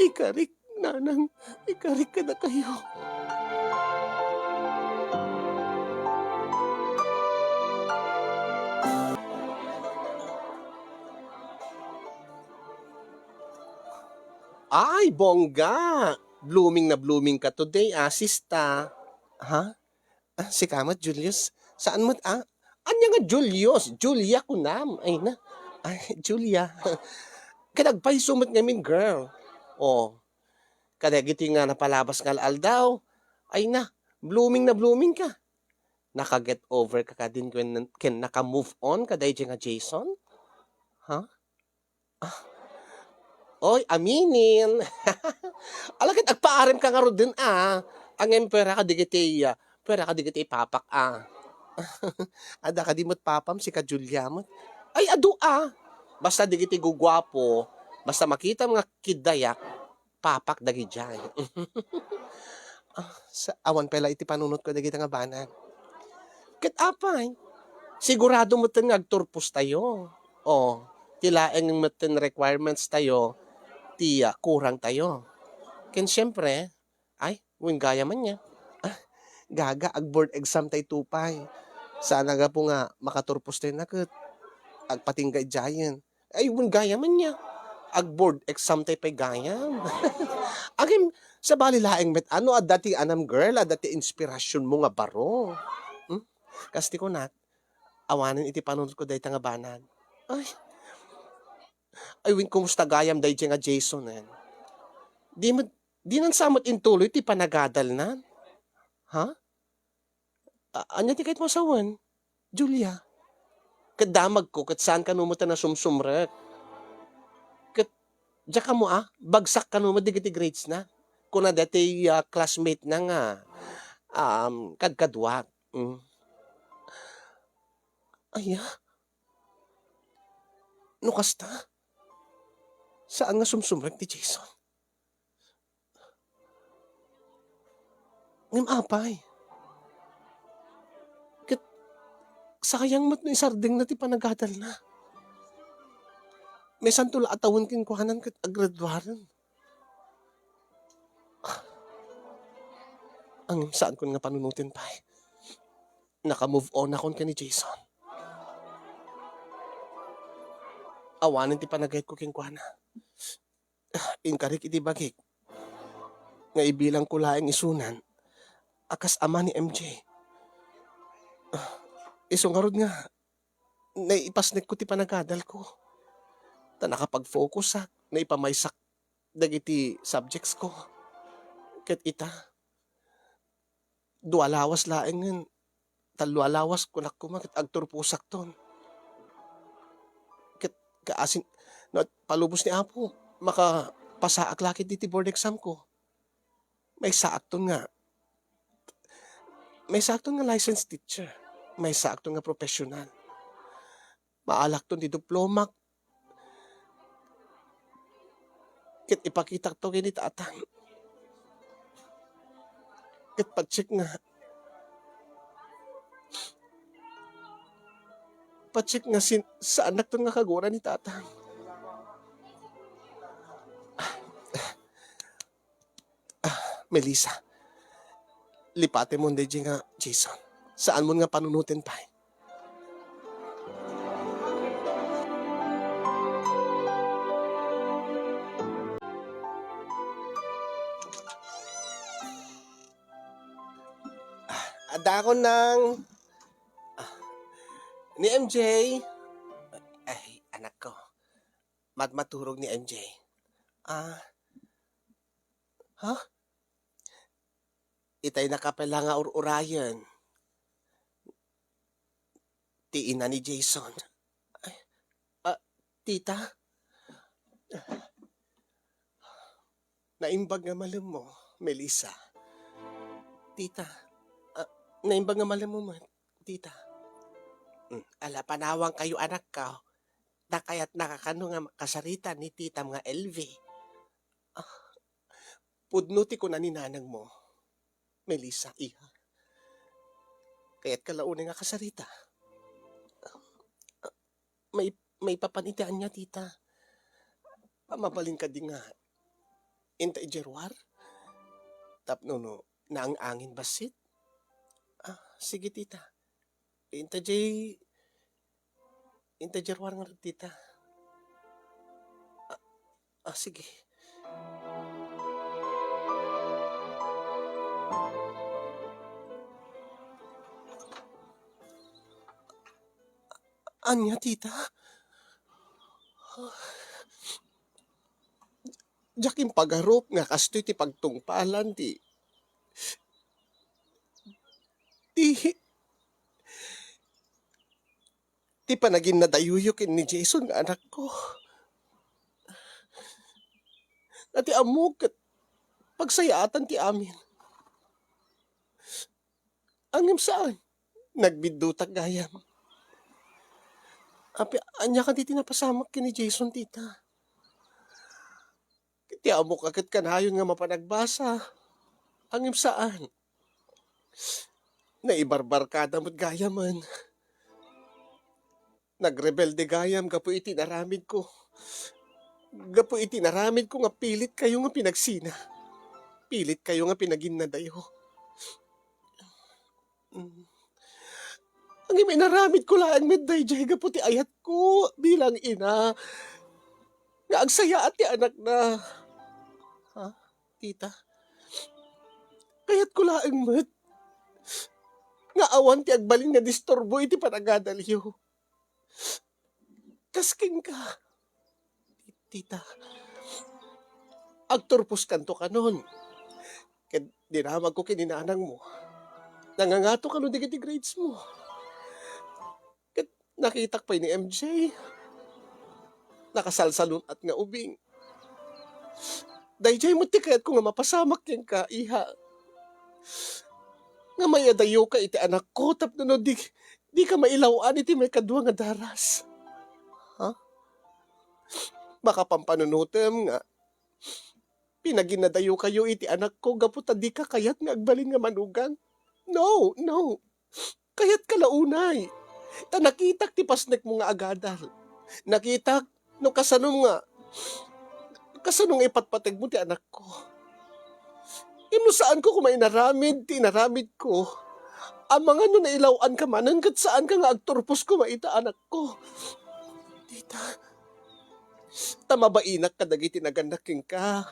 Ikarik nanang, ikarik ka na kayo. Ay, bongga! Blooming na blooming ka today, sista. Ha? Si Kamat Julius? Saan mo, Anya nga Julius? Julia ko nam. Ay na. Ay, Julia. Kadagpay sumot ngamin, girl. Oh, kadagiti nga napalabas nga aldaw. Ay na blooming ka. Naka-get over ka din ken naka-move on ka dahil nga Jason? Ha? Oy, aminin. Alagad agpaarim ka nga ro din, Ang pera ka digiti, papak, Ada ka di mo't papam si ka Julia mo. Ay, adu, Basta digiti gugwapo, basta makita mga kidayak, papak dagi dyan. Sa awan pala iti panunot ko dagiti nga banan. Ket apay, sigurado mo ten ngagturpos tayo. O, tilaeng mo ten requirements tayo, tiya, kurang tayo. Ken syempre, ay, gaya man niya. Gaga, ag board exam tay tupay. Sana nga po nga, makaturpos tayo na ket. Agpatinggay giant. Ay, gaya man niya. Ag board exam tay pay gayam. Agim, sa balilaeng met, dati anam girl, dati inspirasyon mo nga baro. Kasti ko nat, awanin iti panunod ko dahi nga banan. Ay, kumusta gayam dahi nga Jason, Di nan samot intuloy ti panagadal na. Ha? Anya ti kahit masawan? Julia. Kadamag ko, kat saan ka numuta na sumsumrek. Kat, diya ka mo bagsak ka numuta digiti grades na. Kuna dati classmate na nga, kadkadwat. Ay, no kasta? Saan nga sumsumrek ti Jason? Ngim apay. Kat, sayang mat no isarding na ti panagadal na. May santula atawon kinkuhanan kat agradwaran. Ang saan ko nga panunutin pa Naka-move on akon ka ni Jason. Awanin ti panagayat ko kinkuhana. Inkarik iti bagik. Nga ibilang ko laing isunan. Akas ama ni MJ. Isungarod nga. Naipasnek ko ti panagadal ko. Ta nakapag-focus naipamaysak dagiti subjects ko. Ket ita. Dualawas laeng nga. Talwalawas kunak kumakit agturpusak ton. Ket kaasin. No, palubos ni Apo. Makapasaak lakit diti board exam ko. May saakton nga. May saakton nga licensed teacher. May saakton nga professional. Maalak ton di diploma. Ket ipakita to kini tatang. Ket pag-check nga. Pa-check nga sa anak ton nga kagura ni tatang. Melissa. Lipate mo hindi nga, Jason. Saan mo nga panunutin pa? Ada ko ng ni MJ. Ay, anak ko. Maturog ni MJ. Itay nakapela nga urayan. Ti ina ni Jason. Ay, tita? Naimbag nga malam mo, Melissa. Tita, naimbag nga malam mo, tita. Ala, panawang kayo anak ka. Na kaya't nakakano nga kasarita ni tita mga LV. Pudnuti ko na ni nanang mo, Melissa, iha. Kaya't kalaunin nga kasarita. May papanitian niya, tita. Mabalin ka din nga. Inta ijerwar? Tapno no, na ang angin basit? Sige, tita. Inta jerwar nga, tita. Sige. Anya, tita? Jakim pagharop nga kastoy ti pagtungpalan ti ti panagin na dayuyok ni Jason nga anak ko. Ati amok kat pagsayaatan ti amin. Angim saan? Nagbidutak gayam. Api, anya ka ti tinapasamak kini Jason, tita. Ti amok agad kanayon nga mapanagbasa. Angim saan? Naibarbarkada mo't gayaman. Nagrebelde gayam gapo iti naramid ko. Gapo iti naramid ko nga pilit kayo nga pinagsina. Pilit kayo nga pinaginadayo. Ang inaramid ko lang medday jay gapo ti ayat ko bilang ina. Nga agsaya at ti anak na. Ha, tita? Kayat ko lang met. Nga awan ti agbalin nga disturbo iti panagadalyo. Kasking ka. Tita. Agturpos kanto kanon. Ket dinamag ko kininanang mo. Nangangato ka no digiti grades mo. Ket nakitak pa ni MJ. Nakasalsalun at nga ubing. Dayjay mo ti kayat ko nga mapasamak yung ka, iha. Nga may adayo ka iti anak ko, tapno no di ka mailawan iti may kadwa nga daras. Ha? Baka pampanunutem nga. Pinaginadayo kayo iti anak ko, gaputa di ka kayat nga agbalin nga manugang. No. Kayat kalaunay. Ta nakitak ti pasnek mo nga agadal. Nakitak no kasanong nga. Kasanong ipatpateg mo ti anak ko. Ino saan ko kumay naramid, tinaramid ko. Ang mga no nailawan ka man, hanggat saan ka nga agturpos ko maita anak ko. Tita, tamabainak ka dagiti naganaking ka.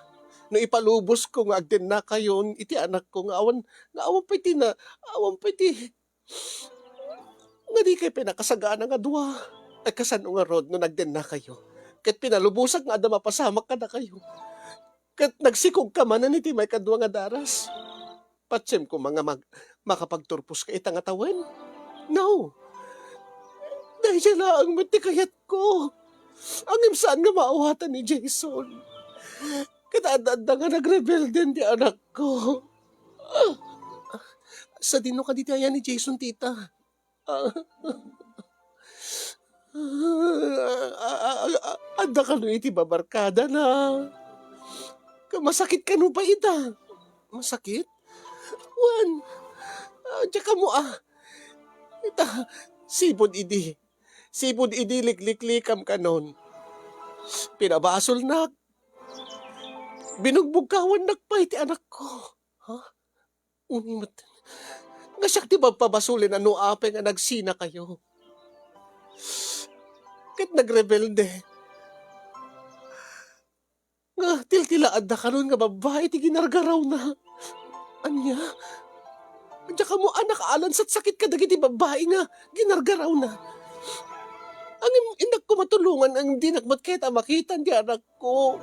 No ipalubos ko nga agden na kayon, iti anak ko nga awan pa iti. Nga di kayo pinakasagaan nga dua. Ay kasano nga rod no nagden na kayo. Kat pinalubusak nga ada mapasamak ka na kayo. Kat nagsikog ka man iti may kadwa nga daras. Patsem ko mga makapagturpos ka itang atawan. No. Dahil siya lang matikayat ko. Ang imsaan nga maawatan ni Jason. Katadada nga nagrebelde di anak ko. Sa dino ka dito yan ni Jason, tita. Anda ka no iti babarkada na. Masakit ka no pa ita. Masakit? Wan. Tsaka mo Ita, sipod idi. Sipod idi likliklikam ka nun. Pinabasol nak. Binugbugkawan nakpa iti anak ko. Ha? Unimat. Nga siya ti pabasulin ano ape nga nagsina kayo. Kat nagrebelde. Nga tiltilaad na karon nga babae ti ginargaraw na. Anya? Diya ka mo anak alan sa sakit ka dagiti babae nga ginargaraw na. Ang inak ko matulungan ang dinakmat kahit makitan di anak ko.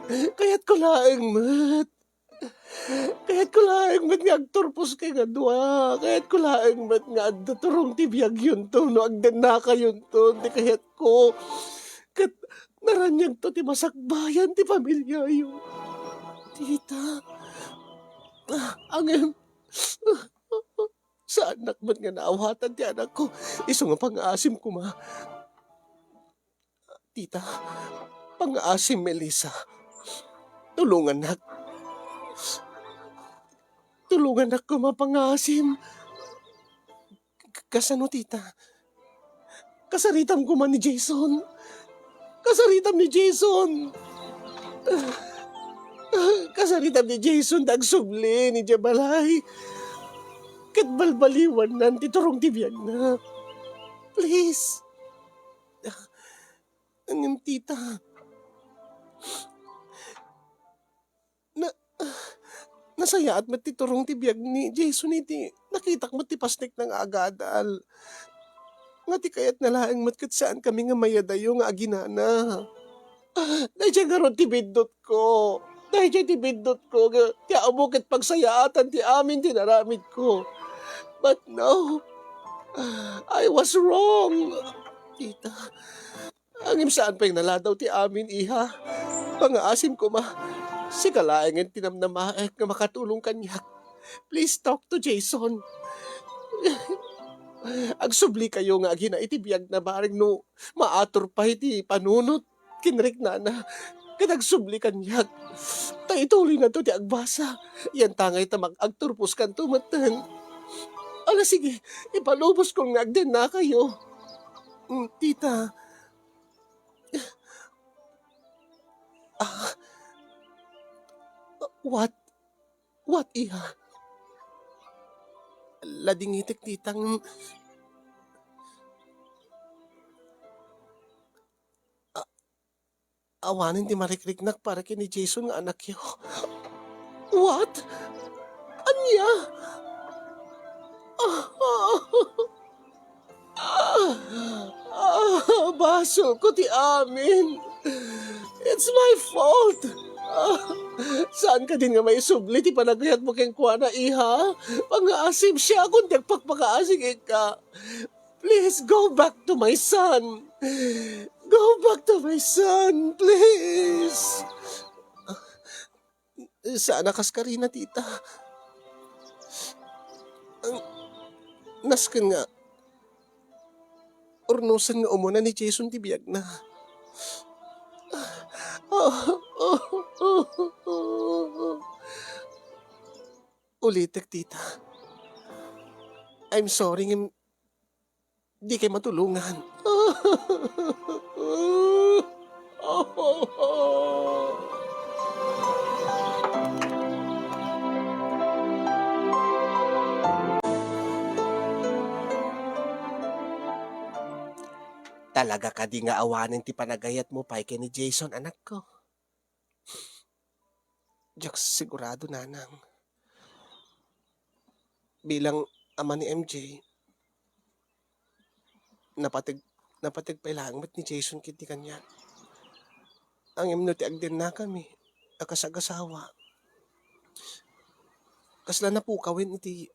Kaya't ko laeng mat. Kaya't ko laeng mat nga agturpos kay nga dua. Kaya't ko laeng mat nga adda turong tibiyag yun to. No agdan na kayon to. Di kaya't ko. Kat naranyag to ti masakbayan ti pamilya yun. Tita. Angin. Sa anak man nga naawatan ti anak ko. Iso nga pang-aasim ko ma. Tita. Pang-aasim Melissa. Tulungan nak. Tulungan nak ko mapang-aasim. Kasano tita? Kasaritam ko man ni Jason. Kasaritam ni Jason. Kasaritam ni Jason dagsubli ni Jabalay. Kat balbaliwan nan titurong tibiyag na. Please. Angim tita. Na, nasaya at matiturong ti biyag ni Jason iti nakitak mo ti pasnik ng agadal. Nga ti kayat nalaang matkat saan kami nga mayadayo nga aginana. Dahil siya nga ron ti bindot ko. Dahil siya ti bindot ko. Ti abukit pagsayaatan ti amin tinaramid ko. But no, I was wrong. Tita, angim saan pa yung naladaw ti amin, iha. Pangaasim ko ma. Si kalaangin tinamnamaek nga makatulong kanyak. Please talk to Jason. Agsubli kayo nga agina iti biyag na baring no maator pa iti panunot. Kinrik na na. Kanagsubli kanyak. Taituloy na to ti agbasa. Yan tangay tamag agturpos kan tumatan. Ala sige, ipalubos kong nagden na kayo. Tita. Ah, what? What, iha? Ladingitik titang... awanin ti marikriknak para kini Jason nga anak yo. What? Anya? Baso ko ti amin. It's my fault. Saan ka din nga may subli ti panagayat mo keng kuwana, iha? Pangaasim siya kung pagpakaasig ka. Please go back to my son. Go back to my son, please. Sana kas ka rin na, tita. Nasken nga. Ornosan nga umuna ni Jason ti biyag na. Ulitek, tita. I'm sorry, di kayo matulungan. Talaga ka di nga awanin ti panagayat mo pay kay ni Jason, anak ko. Diyak sigurado, nanang. Bilang ama ni MJ, napatig pa ilangmat ni Jason kiti kanya. Ang imno ti agden na kami, akasag-asawa. Kasla na po kawin iti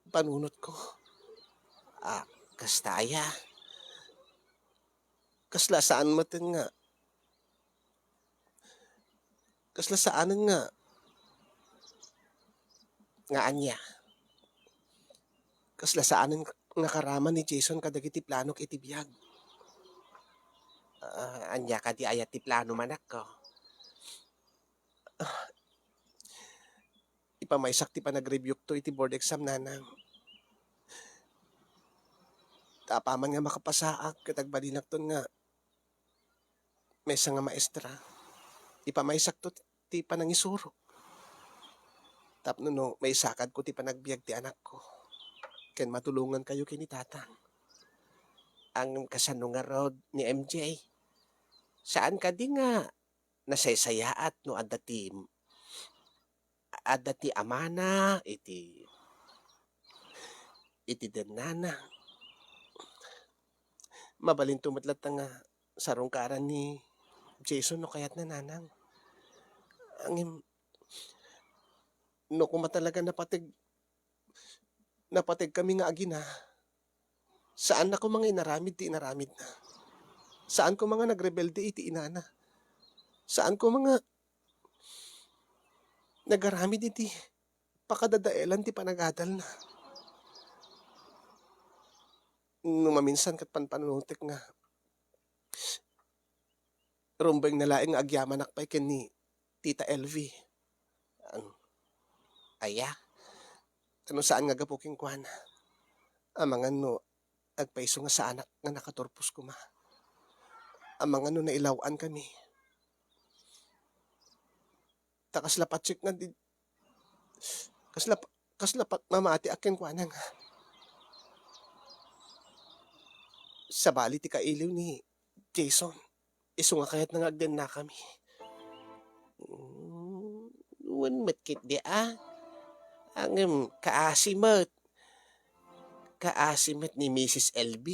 panunot ko. Kastaya. Kasla saan matin nga. Kasla saanan nga. Nga anya. Kasla saanan nga karaman ni Jason kadagiti planok iti biyag. Anya ka di ayat ti plano manak ko. Ipamaysak ti panag-review to iti board exam, nanang. Tapaman nga makapasaak katagbalinak ton nga may nga maestra. Ipamaysak to ti panangisuro. Tapno no, may sakad ko ti panagbiag ti anak ko. Ken matulungan kayo kini tatang. Ang kasano nga rod ni MJ. Saan ka di nga nasaysayaat no adda ti amana iti dennana. Mabalin tumatlat nga sarong karan ni Jason no kayat na, nanang. Angim no kuma talaga napatig kami nga agina. Saan ako mga inaramid ti inaramid na. Saan ko mga nagrebelde iti inana. Saan ko mga nagaramid iti pakadadaelan ti panagadal na. Nung maminsan kat panpanunutik nga. Rumbeng nalaing agyaman akpay ken ni Tita LV. Aya. Ano saan nga gapuking kuana. Amangan no agpaiso nga sa anak nga nakaturpos ko, ma. Amangan no nailawan kami. Takaslapat check nga di. Kaslapat mamati akin kuana nga. Sa bali ti kailiw ni Jason. Isu nga kahit nangagden na kami. Wan matkit di Ang kaasimat ni Mrs. LB.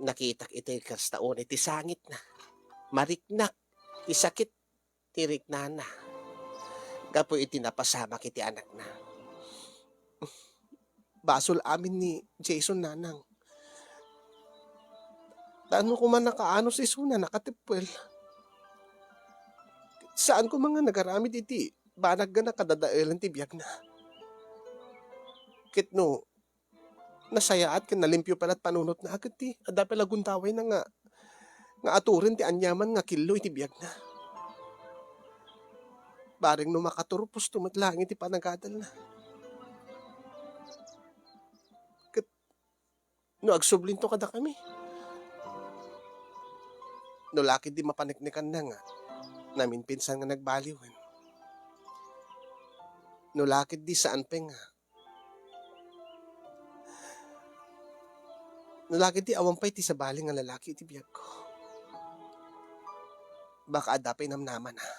Nakitak iti kastaon iti sangit na. Mariknak, ti sakit, tirik na. Gapo iti napasama kiti anak na. Basol amin ni Jason nanang. Tano ko man nakaano si Suna nakatipwel. Saan ko mga nagaramid iti banag na kadadaelan ti biyag na. Kitno, nasayaat ken nalimpyo palat panunot na agad ti. Ada pala guntaway na nga aturin ti anyaman nga kilo iti biyag na. Baring no makaturpos tumatlang iti panagadal na. No agsublinto kada kami. No laki di mapaniknikan na nga. Namin pinsan nga nagbaliwan. No laki di saan pe nga. No laki di awampay ti sa baling nga lalaki iti biyag ko. Baka adapay namnaman ha.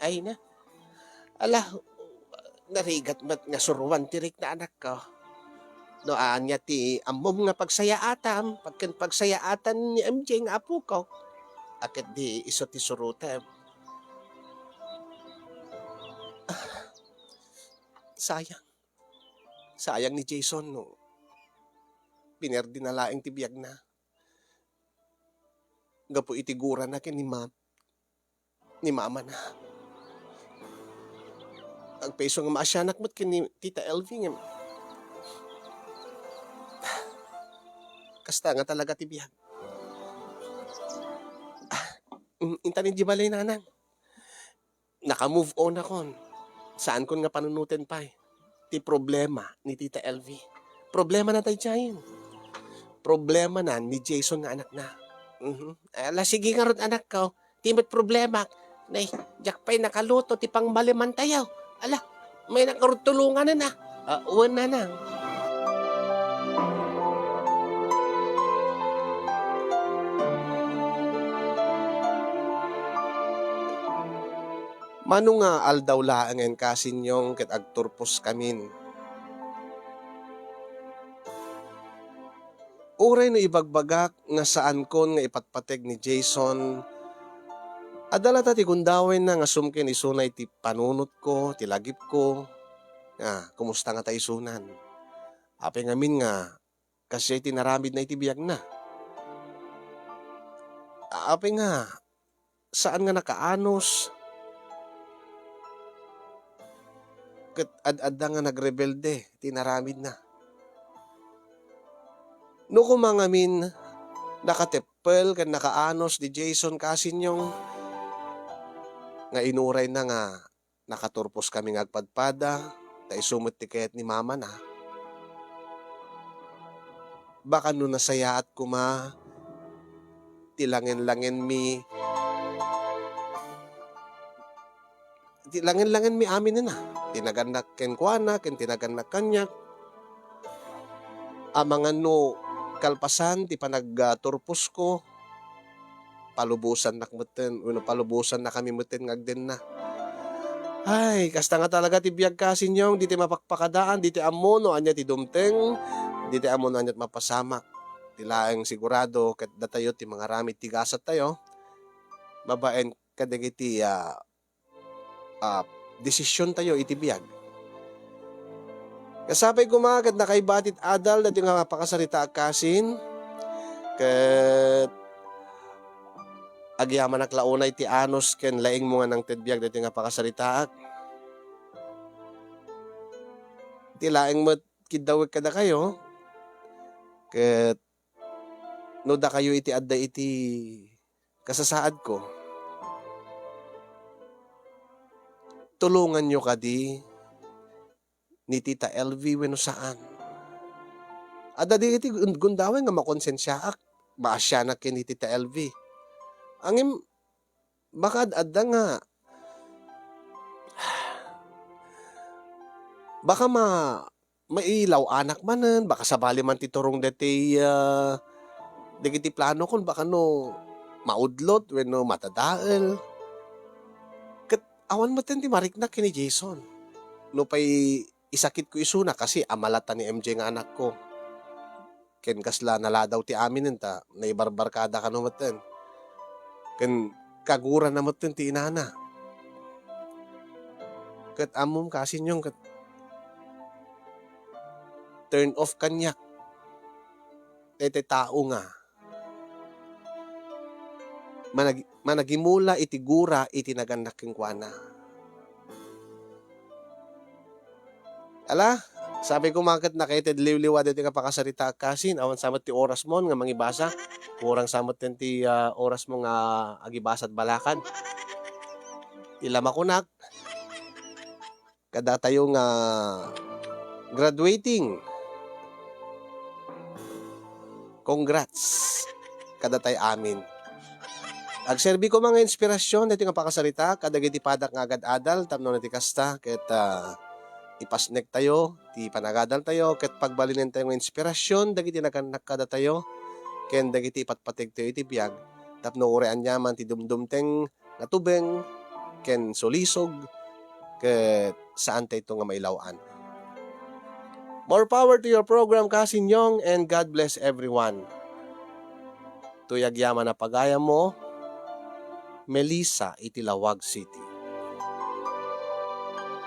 Ay na. Ala, narigat mat nga suruan tirik na anak ko. No anya ti amom nga pagsayaatan, pagsayaatan ni MJ nga apo ko. Akit di iso ti surutan. Sayang. Sayang ni Jason no. Pinerdi na laing ti biyag na. Gapo itigura na ken ni mama na. Ang peso nga maasyanak mo't ken ni Tita Elvie nga. Kasta nga talaga ti biyag. Intanin di balay nanang. Naka-move on akon. Saan kon nga panunutin pa ti problema ni Tita Elvie. Problema na tayo dyan. Problema na ni Jason nga anak na. Ala, sige nga ron anak ko. Timot problema. Nay, jak pa'y nakaluto ti pang maliman tayo. Ala, may nakarutulungan na. Uwan na nang. Mano nga aldaw laangen kasinyong ket agturpos kamin. Uray no ibagbagak nga saan kon nga ipatpateg ni Jason. Adala ta ti gundawin na nga sumkin isunay ti panunot ko, ti lagip ko. Kumusta nga tayo sunan? Ape ngamin nga kasi tinaramid na iti biyag na. Ape nga saan nga nakaanos? Ket ad-adda nga nagrebelde, tinaramid na. No kumangamin, nakatepel kan nakaanos di Jason kasinyong nga inuray na nga nakaturpos kami nga agpadpada, ta isumot ti kayat ni mama na. Baka no nasayaat kuma, tilangin-langin mi, tilangin-langin mi amin na. Tinaganak ken kuana, ken tinaganak kanyak. Amangan no kalpasan, ti panagturpos ko, palubusan na kmuten, palubusan na kami muten ngagden na. Ay, kasta nga talaga ti biyag kasinyong, di ti mapakpakadaan, di ti amono, anya ti dumteng, di ti amono, anya ti mapasamak. Ti laeng sigurado, ket datayo ti mga ramid ti gasat tayo, babaen kadagiti desisyon tayo iti biyag. Kasapay kumagat na kay batit adal dati nga mapakasarita kasin ket agyaman naklaunay ti anos ken laing mo nga nang tedbiyag dati nga pakasaritaak. Ti laing met kidawek kada kayo ket no da kayo iti adda iti kasasaad ko. Tulungan nyo kadi ni Tita LV wenno saan. Adda di iti gundawen nga makonsensyaak. Maasyanak ken ni Tita LV. Angim baka adda nga baka mailaw anak manen, baka sabali man ti turong deti Dagiti plano kon baka no maudlot wenno matadael. Ket awan maten ti mariknak kini Jason. No pay isakit ko isuna kasi amalata ni MJ nga anak ko. Ken kasla naladaw ti amin ta naibarbarkada ka no maten. Ken kagura na maten ti inana. Ket amom kasin yung ket turn off kanyak. Tete tao nga. Managimula iti gura iti naganak ken kuana. Ala, sabi ko maket nakated liwliwa dito ka pakasarita kasin awan samot ti oras mo nga mangibasa. Kurang samot ti oras mo nga agibasa at balakan. Ilama ko nak. Kada tayo nga graduating. Congrats. Kada tayo amin. Agserbi ko mga inspirasyon dito nga pakasarita kada giti padak nga agad-adal tapno na ti kasta ket ipasnek tayo, ti panagadal tayo, ket pagbalinen tayo ng inspirasyon, dagiti nakanak kada tayo, ken dagiti ipatpatig tayo iti biyag, tapno urean yaman ti dumdumteng natubeng, ken solisog, ket saan tayo ito nga mailawan. More power to your program, Kasin Yong, and God bless everyone. Tuyag yaman na pagaya mo, Melissa, Itilawag City.